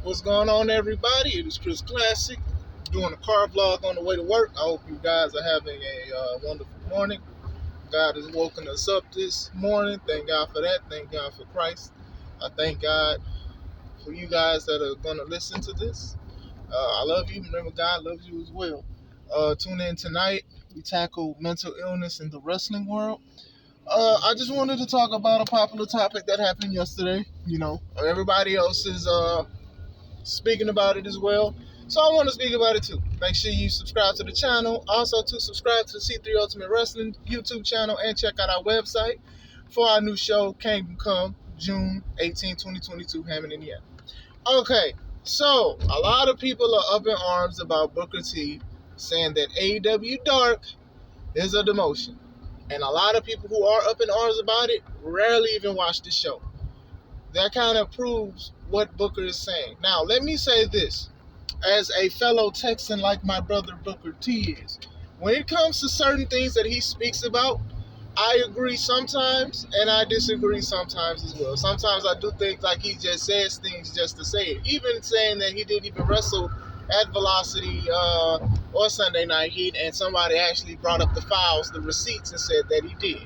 What's going on, everybody? It is Chris Classic doing a car vlog on the way to work. I hope you guys are having a wonderful morning. God has woken us up this morning. Thank God for that. Thank God for Christ. I thank God for you guys that are going to listen to this. I love you. Remember, God loves you as well. Tune in tonight. We tackle mental illness in the wrestling world. I just wanted to talk about a popular topic that happened yesterday. You know, everybody else is speaking about it as well. So I want to speak about it too. Make sure you subscribe to the channel. Also, to subscribe to the C3 Ultimate Wrestling YouTube channel and check out our website for our new show, Kingdom Come, June 18, 2022, Hammond, Indiana. Okay, so a lot of people are up in arms about Booker T saying that AEW Dark is a demotion. And a lot of people who are up in arms about it rarely even watch the show. That kind of proves what Booker is saying. Now, let me say this. As a fellow Texan like my brother Booker T is, when it comes to certain things that he speaks about, I agree sometimes and I disagree sometimes as well. Sometimes I do think like he just says things just to say it. Even saying that he didn't even wrestle at Velocity or Sunday Night Heat, and somebody actually brought up the files, the receipts, and said that he did.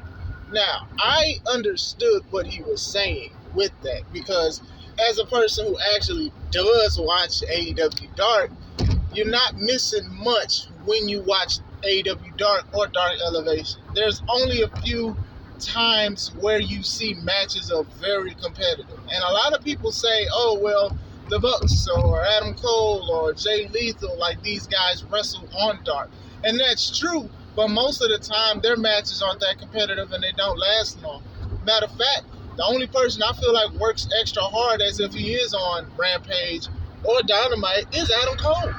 Now, I understood what he was saying with that, because as a person who actually does watch AEW Dark, you're not missing much when you watch AEW Dark or Dark Elevation. There's only a few times where you see matches are very competitive. And a lot of people say, oh, well, the Bucks or Adam Cole or Jay Lethal, like these guys wrestle on Dark. And that's true, but most of the time their matches aren't that competitive and they don't last long. Matter of fact, the only person I feel like works extra hard as if he is on Rampage or Dynamite is Adam Cole.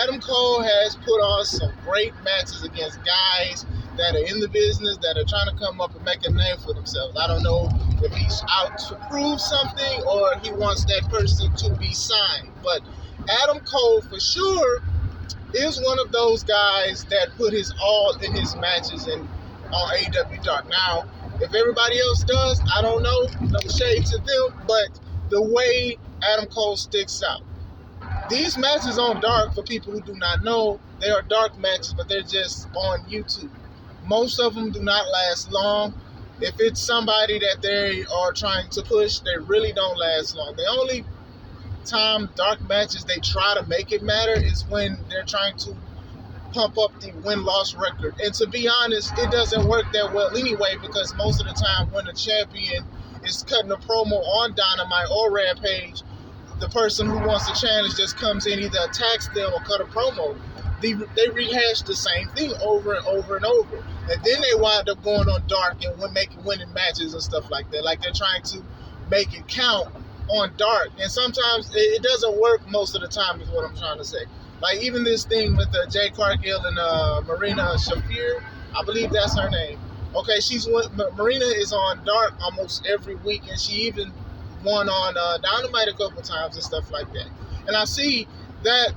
Adam Cole has put on some great matches against guys that are in the business, that are trying to come up and make a name for themselves. I don't know if he's out to prove something or he wants that person to be signed. But Adam Cole, for sure, is one of those guys that put his all in his matches on AEW Dark. Now, if everybody else does, I don't know. No shade to them, but the way Adam Cole sticks out. These matches on Dark, for people who do not know, they are Dark matches, but they're just on YouTube. Most of them do not last long. If it's somebody that they are trying to push, they really don't last long. The only time Dark matches they try to make it matter is when they're trying to pump up the win-loss record. And to be honest, it doesn't work that well anyway, because most of the time when a champion is cutting a promo on Dynamite or Rampage, the person who wants to challenge just comes in, either attacks them or cut a promo. They rehash the same thing over and over and over. And then they wind up going on Dark and making winning matches and stuff like that. Like they're trying to make it count on Dark. And sometimes it doesn't work most of the time, is what I'm trying to say. Like even this thing with Jay Cargill and Marina Shafir, I believe that's her name. Okay, Marina is on Dark almost every week, and she even won on Dynamite a couple times and stuff like that. And I see that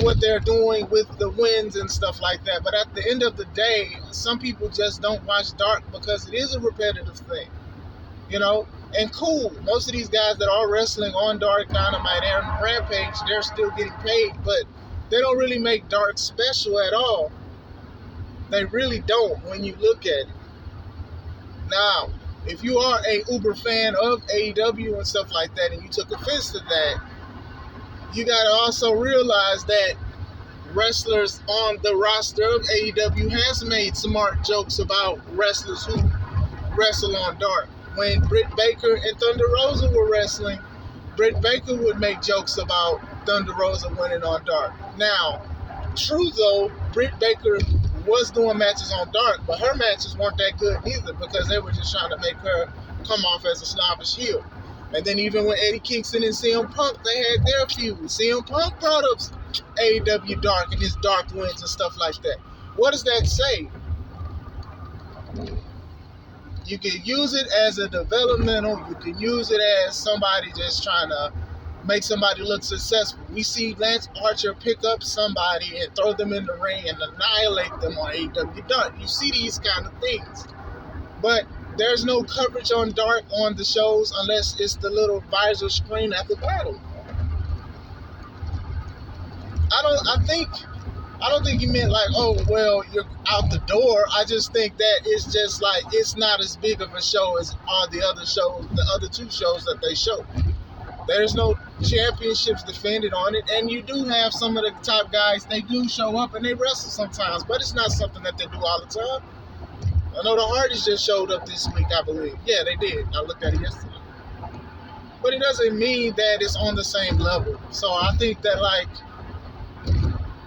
what they're doing with the wins and stuff like that. But at the end of the day, some people just don't watch Dark because it is a repetitive thing, you know. And cool, most of these guys that are wrestling on Dark, Dynamite, and Rampage, they're still getting paid, but they don't really make Dark special at all. They really don't when you look at it. Now, if you are a uber fan of AEW and stuff like that and you took offense to that, you got to also realize that wrestlers on the roster of AEW has made smart jokes about wrestlers who wrestle on Dark. When Britt Baker and Thunder Rosa were wrestling, Britt Baker would make jokes about Thunder Rosa winning on Dark. Now, true though, Britt Baker was doing matches on Dark, but her matches weren't that good either because they were just trying to make her come off as a snobbish heel. And then even when Eddie Kingston and CM Punk, they had their feud. CM Punk brought up AEW Dark and his Dark wins and stuff like that. What does that say? You can use it as a developmental. You can use it as somebody just trying to make somebody look successful. We see Lance Archer pick up somebody and throw them in the ring and annihilate them on AEW Dark. You see these kind of things. But there's no coverage on Dark on the shows unless it's the little visor screen at the bottom. I don't think he meant like, oh well, you're out the door. I just think that it's just like it's not as big of a show as all the other shows, the other two shows that they show. There's no championships defended on it, and you do have some of the top guys. They do show up and they wrestle sometimes, but it's not something that they do all the time. I know the Hardys just showed up this week, I believe. Yeah, they did. I looked at it yesterday. But it doesn't mean that it's on the same level. So I think that like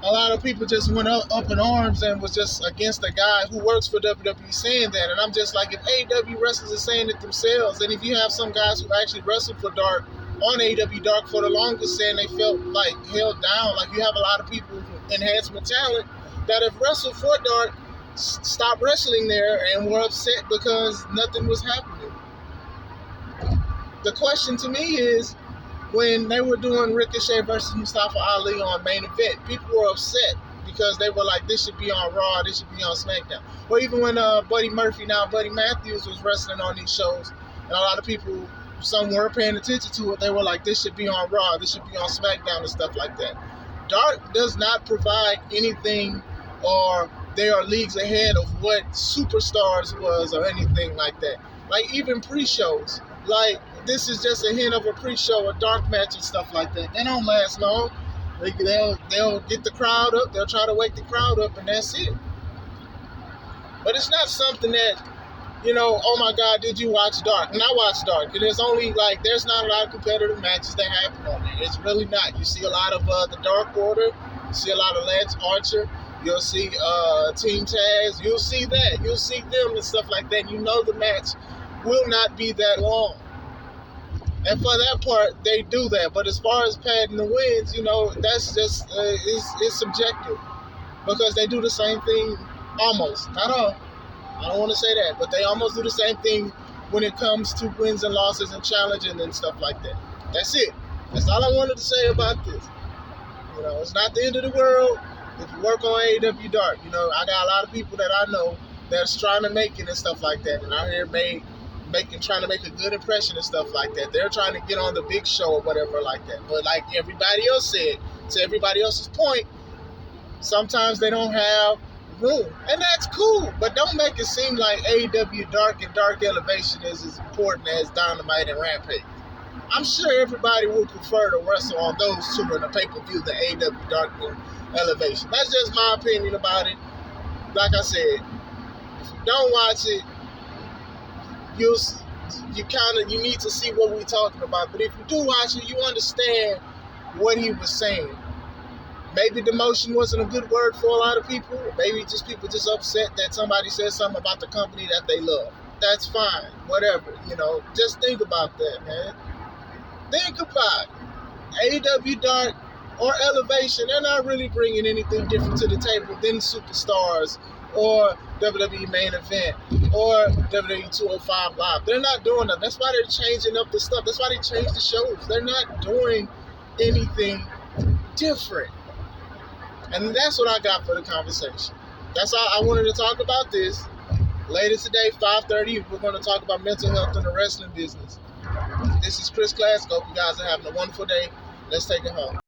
a lot of people just went up in arms and was just against a guy who works for WWE saying that. And I'm just like, if AEW wrestlers are saying it themselves, and if you have some guys who actually wrestled for Dark on AEW Dark for the longest saying they felt like held down, like you have a lot of people with enhancement talent that have wrestled for Dark, stopped wrestling there and were upset because nothing was happening. The question to me is, when they were doing Ricochet versus Mustafa Ali on Main Event, people were upset because they were like, this should be on Raw, this should be on SmackDown. Or even when Buddy Matthews was wrestling on these shows, and a lot of people, some weren't paying attention to it, they were like, this should be on Raw, this should be on SmackDown and stuff like that. Dark does not provide anything, or they are leagues ahead of what Superstars was or anything like that. Like even pre-shows, like this is just a hint of a pre-show, a Dark match and stuff like that. They don't last long. They'll get the crowd up. They'll try to wake the crowd up, and that's it. But it's not something that, oh my God, did you watch Dark? And I watched Dark. And there's not a lot of competitive matches that happen on there. It's really not. You see a lot of the Dark Order. You see a lot of Lance Archer. You'll see Team Taz. You'll see that. You'll see them and stuff like that. You know the match will not be that long. And for that part, they do that. But as far as padding the wins, that's just, it's subjective. Because they do the same thing almost. Not all. I don't want to say that. But they almost do the same thing when it comes to wins and losses and challenging and stuff like that. That's it. That's all I wanted to say about this. It's not the end of the world if you work on AEW Dark. I got a lot of people that I know that's trying to make it and stuff like that. And out here trying to make a good impression and stuff like that. They're trying to get on the big show or whatever like that. But like everybody else said, to everybody else's point, sometimes they don't have room. And that's cool. But don't make it seem like AEW Dark and Dark Elevation is as important as Dynamite and Rampage. I'm sure everybody would prefer to wrestle on those two in a pay-per-view than AEW Dark and Elevation. That's just my opinion about it. Like I said, if you don't watch it, you need to see what we're talking about. But if you do watch it, you understand what he was saying. Maybe demotion wasn't a good word for a lot of people. Maybe people just upset that somebody said something about the company that they love. That's fine. Whatever. Just think about that, man. Think about it. AEW Dark or Elevation, they're not really bringing anything different to the table than Superstars or WWE Main Event or WWE 205 Live. They're not doing that. That's why they're changing up the stuff. That's why they changed the shows. They're not doing anything different. And that's what I got for the conversation. That's all I wanted to talk about this. Later today, 5:30, we're going to talk about mental health in the wrestling business. This is Chris Classic. Hope you guys are having a wonderful day. Let's take it home.